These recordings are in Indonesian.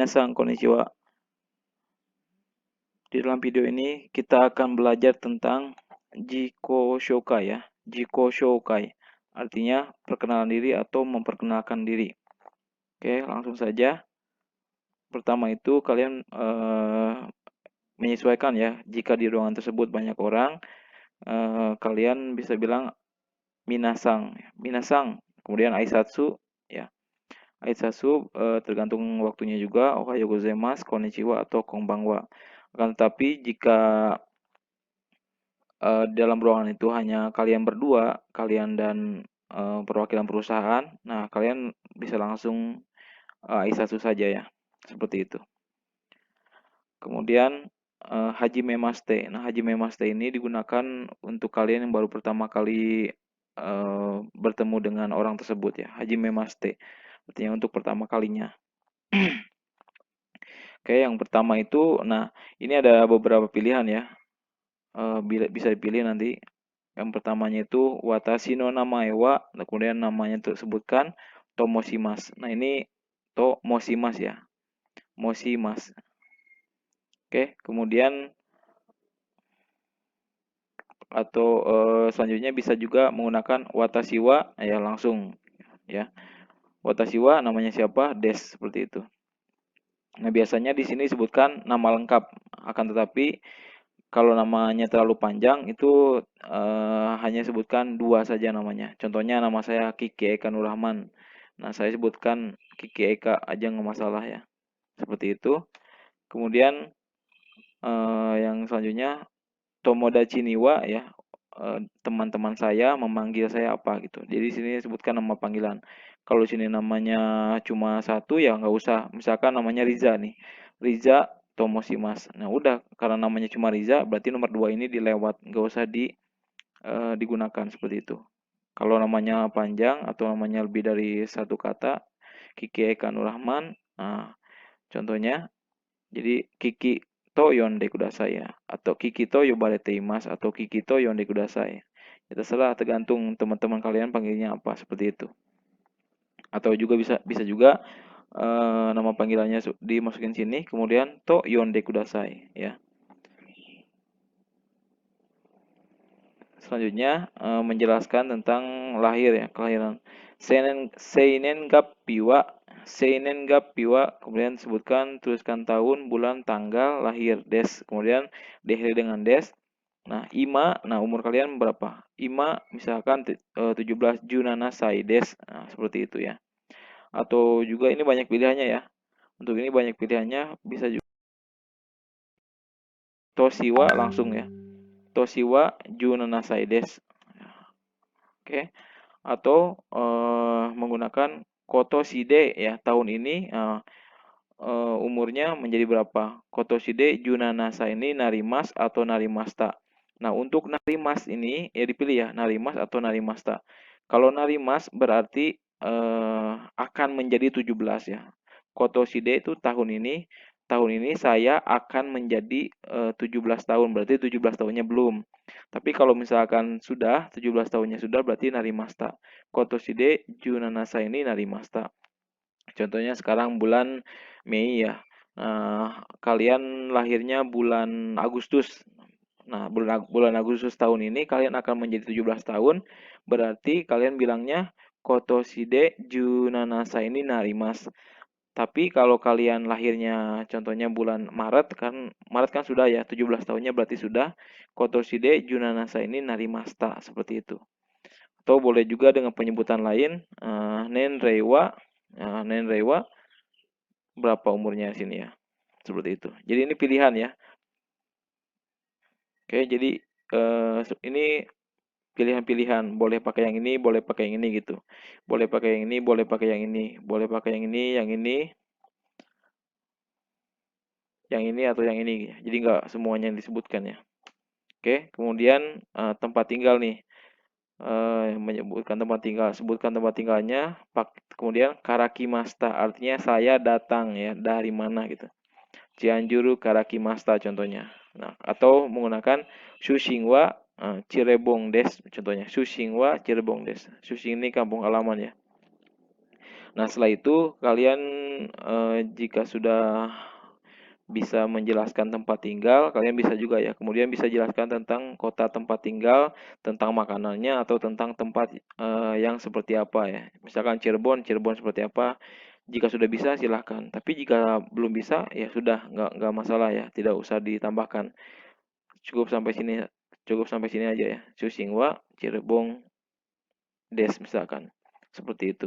minasan, konnichiwa. Di dalam video ini kita akan belajar tentang Jiko Shokai ya. Jiko Shokai artinya perkenalan diri atau memperkenalkan diri. Oke, langsung saja. Pertama itu kalian menyesuaikan ya. Jika di ruangan tersebut banyak orang, kalian bisa bilang minasang, minasang. Kemudian aisatsu ya. Aisatsu tergantung waktunya juga. Ohayo gozaimasu, konnichiwa atau konbanwa. Akan tetapi jika dalam ruangan itu hanya kalian berdua, kalian dan perwakilan perusahaan, nah kalian bisa langsung aisatsu saja ya, seperti itu. Kemudian hajime maste. Nah, hajime maste ini digunakan untuk kalian yang baru pertama kali bertemu dengan orang tersebut ya. Hajime maste artinya untuk pertama kalinya. Oke, yang pertama itu, nah ini ada beberapa pilihan ya. Bisa dipilih nanti. Yang pertamanya itu watashi no namae wa, kemudian namanya tersebutkan tomoshimasu. Nah, ini tomoshimasu ya. Moshimasu. Oke, kemudian atau selanjutnya bisa juga menggunakan watashi wa ya langsung ya. Watashi wa namanya siapa? Des, seperti itu. Nah, biasanya di sini disebutkan nama lengkap. Akan tetapi kalau namanya terlalu panjang itu hanya sebutkan dua saja namanya. Contohnya nama saya Kiki Eka Nurrahman. Nah, saya sebutkan Kiki Eka aja nggak masalah ya. Seperti itu. Kemudian yang selanjutnya Tomodachi niwa ya. Teman-teman saya memanggil saya apa gitu. Jadi di sini sebutkan nama panggilan. Kalau sini namanya cuma satu ya nggak usah. Misalkan namanya Riza nih. Riza Tomoshimas. Nah udah karena namanya cuma Riza berarti nomor dua ini dilewat. Nggak usah digunakan seperti itu. Kalau namanya panjang atau namanya lebih dari satu kata. Kiki Eka Nurrahman. Nah contohnya. Jadi Kiki to yonde kudasai ya. Atau Kiki to yobarete imasu atau Kiki to yonde kudasai. Ya terserah tergantung teman-teman kalian panggilnya apa seperti itu. Atau juga bisa juga nama panggilannya dimasukin sini kemudian to yonde kudasai ya. Selanjutnya menjelaskan tentang lahir ya, kelahiran. Seinen gappi wa kemudian sebutkan tuliskan tahun, bulan, tanggal lahir des. Kemudian diakhiri dengan des. Nah, nah umur kalian berapa? Misalkan 17 Junanasai des. Nah, seperti itu ya. Atau juga ini banyak pilihannya ya. Untuk ini banyak pilihannya bisa juga Toshiwa langsung ya. Toshiwa Junanasai des. Oke. Atau menggunakan Kotoshide ya tahun ini umurnya menjadi berapa? Kotoshide Junanasa ini narimas atau narimasta. Nah, untuk narimas ini ya dipilih ya, narimas atau narimasta. Kalau narimas berarti akan menjadi 17 ya. Kotoshide itu tahun ini saya akan menjadi 17 tahun, berarti 17 tahunnya belum. Tapi kalau misalkan sudah 17 tahunnya sudah berarti narimasta. Kotoshide Junanasa ini narimasta. Contohnya sekarang bulan Mei ya. Kalian lahirnya bulan Agustus. Nah, bulan Agustus tahun ini kalian akan menjadi 17 tahun. Berarti kalian bilangnya Kotoshide Junanasa ini narimas. Tapi kalau kalian lahirnya contohnya bulan Maret kan sudah ya 17 tahunnya berarti sudah Kotoshide Junanasa ini narimasta seperti itu. Atau boleh juga dengan penyebutan lain Nenreiwa. Nenreiwa berapa umurnya sini ya. Seperti itu. Jadi ini pilihan ya. Oke, jadi ini pilihan-pilihan. Boleh pakai yang ini, boleh pakai yang ini gitu. Boleh pakai yang ini, boleh pakai yang ini. Boleh pakai yang ini atau yang ini. Jadi nggak semuanya yang disebutkan ya. Oke, kemudian tempat tinggal nih. Menyebutkan tempat tinggal, sebutkan tempat tinggalnya, kemudian karakimasta artinya saya datang ya, dari mana gitu. Cianjur Karakimasta contohnya. Nah, atau menggunakan Sushingwa Cirebon des contohnya. Sushingwa Cirebon des. Sushing ini kampung halaman ya. Nah, setelah itu kalian jika sudah bisa menjelaskan tempat tinggal, kalian bisa juga ya. Kemudian bisa jelaskan tentang kota tempat tinggal, tentang makanannya atau tentang tempat yang seperti apa ya. Misalkan Cirebon, Cirebon seperti apa. Jika sudah bisa silahkan. Tapi jika belum bisa ya sudah nggak masalah ya. Tidak usah ditambahkan. Cukup sampai sini cukup sampai sini aja ya. Susingwa, Cirebon, Des misalkan. Seperti itu.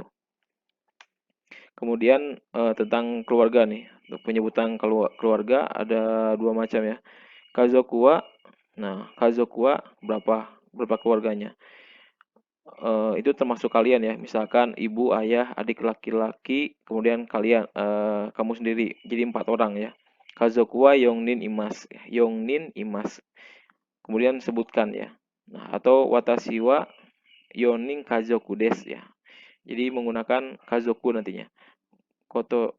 Kemudian tentang keluarga nih. Penyebutan keluarga ada dua macam ya. Kazokua, nah Kazokua berapa berapa keluarganya? Itu termasuk kalian ya, misalkan ibu, ayah, adik laki-laki, kemudian kalian, kamu sendiri, jadi 4 orang ya. Kazokua Yongnin Imas, Yongnin Imas, kemudian sebutkan ya. Nah, atau Watashi wa Yonin Kazoku desu ya. Jadi menggunakan Kazoku nantinya.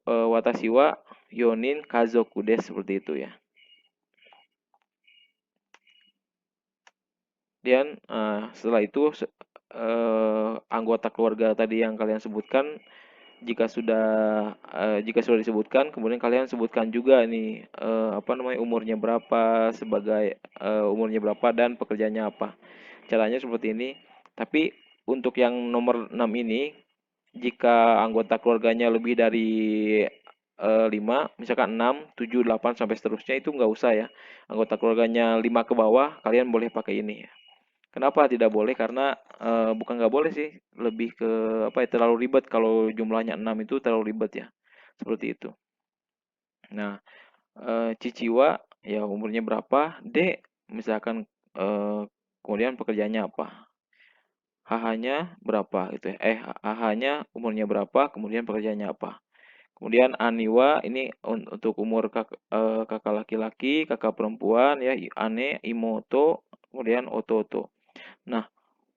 Watashi wa Yonin Kazoku desu seperti itu ya. Dan setelah itu anggota keluarga tadi yang kalian sebutkan jika sudah disebutkan, kemudian kalian sebutkan juga nih apa namanya umurnya berapa sebagai umurnya berapa dan pekerjaannya apa. Caranya seperti ini. Tapi untuk yang nomor 6 ini, jika anggota keluarganya lebih dari 5, misalkan 6, 7, 8 sampai seterusnya itu nggak usah ya. Anggota keluarganya 5 ke bawah, kalian boleh pakai ini ya. Kenapa tidak boleh? Karena bukan nggak boleh sih, lebih ke apa ya terlalu ribet kalau jumlahnya 6 itu terlalu ribet ya. Seperti itu. Nah, Ciciwa ya umurnya berapa? D misalkan kemudian pekerjaannya apa? HH-nya berapa gitu ya. HH-nya umurnya berapa, kemudian pekerjaannya apa? Kemudian Aniwa ini untuk umur kakak laki-laki, kakak perempuan ya, Ane, Imoto, kemudian Ototo. Nah,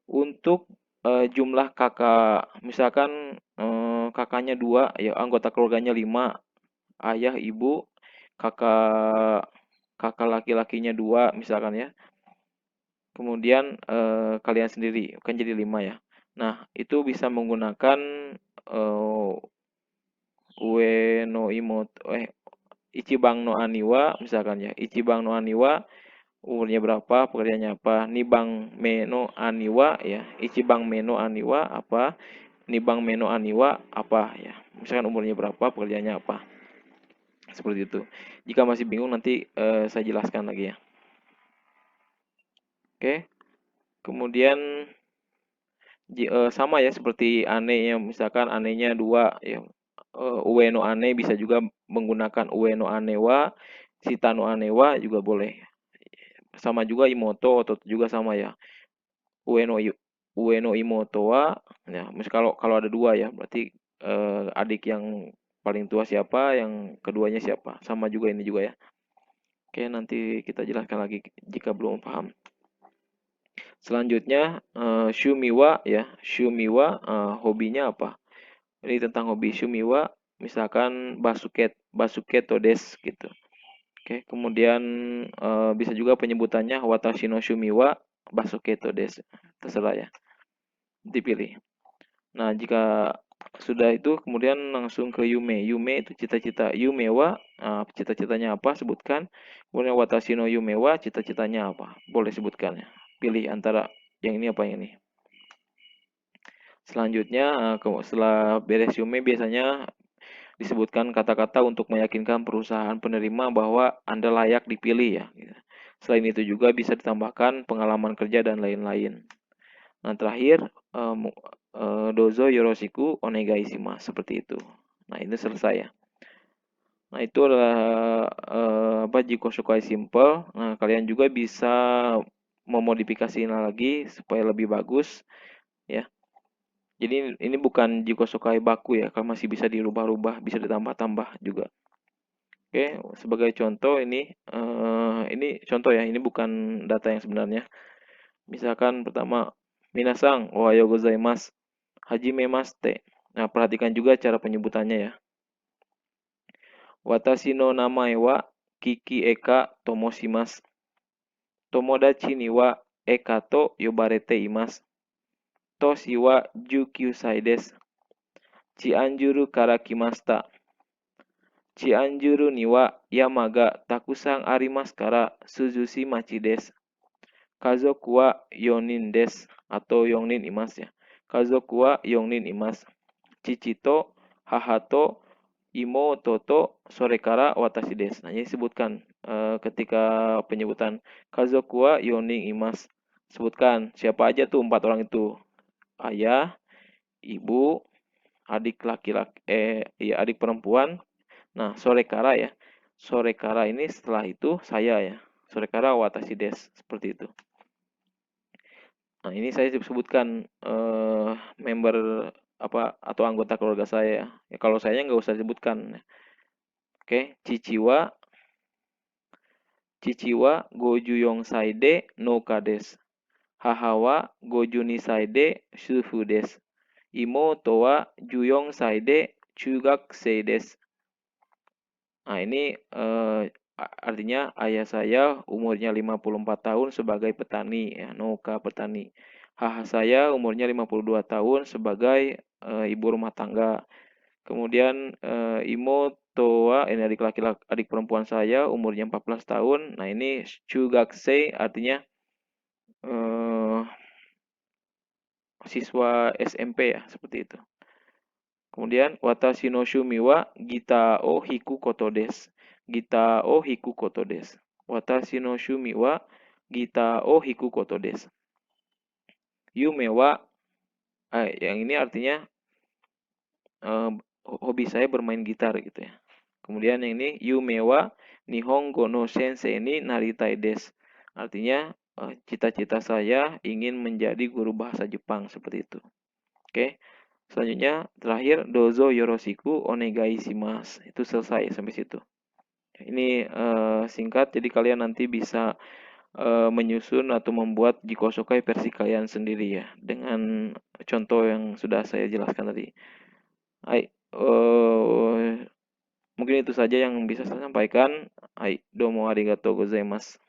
untuk jumlah kakak, misalkan kakaknya 2, ya anggota keluarganya 5, ayah, ibu, kakak kakak laki-lakinya 2, misalkan ya. Kemudian kalian sendiri, kan jadi 5 ya. Nah, itu bisa menggunakan eh, Ue no Imoto, Ichibang no Aniwa, misalkan ya. Ichibang no Aniwa umurnya berapa, pekerjaannya apa. Nibang Meno Aniwa ya. Ichibang Meno Aniwa apa. Nibang Meno Aniwa apa ya. Misalkan umurnya berapa, pekerjaannya apa. Seperti itu. Jika masih bingung nanti saya jelaskan lagi ya. Oke. Kemudian sama ya seperti ane yang misalkan anenya 2 ya. Ueno ane bisa juga menggunakan ueno anewa, sitano anewa juga boleh. Sama juga imoto, otot juga sama ya. Ueno Ueno Imoto wa ya, kalau kalau ada dua ya, berarti adik yang paling tua siapa, yang keduanya siapa. Sama juga ini juga ya. Oke, nanti kita jelaskan lagi jika belum paham. Selanjutnya Shumiwa ya. Shumiwa hobinya apa? Ini tentang hobi Shumiwa, misalkan basuket todes gitu. Oke, kemudian bisa juga penyebutannya Watashi no Shumiwa basuket todes. Terserah ya, dipilih. Nah, jika sudah itu kemudian langsung ke Yume. Yume itu cita-cita. Yumewa, cita-citanya apa? Sebutkan. Kemudian Watashi no Yumewa, cita-citanya apa? Boleh sebutkan ya. Pilih antara yang ini apa yang ini. Selanjutnya, setelah beres Yume biasanya disebutkan kata-kata untuk meyakinkan perusahaan penerima bahwa Anda layak dipilih ya. Selain itu juga bisa ditambahkan pengalaman kerja dan lain-lain. Nah, terakhir dozo yoroshiku onegaishimasu seperti itu. Nah, ini selesai ya. Nah, itu adalah apa jiko sukai simple. Nah, kalian juga bisa memodifikasi lagi supaya lebih bagus ya. Jadi ini bukan jiko sukai baku ya, kalau masih bisa dirubah-rubah, bisa ditambah-tambah juga. Oke, sebagai contoh ini contoh ya, ini bukan data yang sebenarnya. Misalkan pertama, minasang, ohayo gozaimasu. Hajime Maste. Nah, perhatikan juga cara penyebutannya ya. Watashi no namae wa Kiki Eka Tomoshimasu. Tomodachi ni wa Eka to yobarete imasu. Toshi wa 19 sai desu. Cianjuru karakimasta. Cianjuru niwa yamaga takusang arimasu kara suzushi machi desu. Kazoku wa yonin desu atau yongnin imasu ya. Kazoku wa yongnin imasu. Chichi to haha to imoto to sorekara watashi desu. Nah, ini sebutkan ketika penyebutan kazoku wa yonin imasu. Sebutkan siapa aja tuh 4 orang itu. Ayah, ibu, adik laki-laki, iya adik perempuan. Nah, sorekara ya. Sorekara ini setelah itu saya ya. Sorekara watashi desu. Seperti itu. Nah, ini saya sebutkan member apa atau anggota keluarga saya ya. Ya kalau saya nggak usah sebutkan. Oke, Chichiwa goju yongsaide no ka desu. Haha wa goju nisaide shufu desu. Imoto wa juyong saide chugakusei desu. Nah, ini artinya ayah saya umurnya 54 tahun sebagai petani ya, noka petani. Haha saya umurnya 52 tahun sebagai ibu rumah tangga. Kemudian imoto wa ini adik perempuan saya umurnya 14 tahun. Nah, ini chugakusei artinya siswa SMP ya, seperti itu. Kemudian watashi no shumi wa gita o hiku koto desu. Gita o hiku koto desu. Watashi no shumi wa gita o hiku koto desu. Yume wa yang ini artinya hobi saya bermain gitar gitu ya. Kemudian yang ini yume wa nihongo no sensei ni naritai desu. Artinya cita-cita saya ingin menjadi guru bahasa Jepang seperti itu. Oke. Selanjutnya terakhir dozo yoroshiku onegai shimasu. Itu selesai sampai situ. Ini singkat jadi kalian nanti bisa menyusun atau membuat jikosokai versi kalian sendiri ya dengan contoh yang sudah saya jelaskan tadi. Hai, mungkin itu saja yang bisa saya sampaikan. Hai, domo arigatou gozaimasu.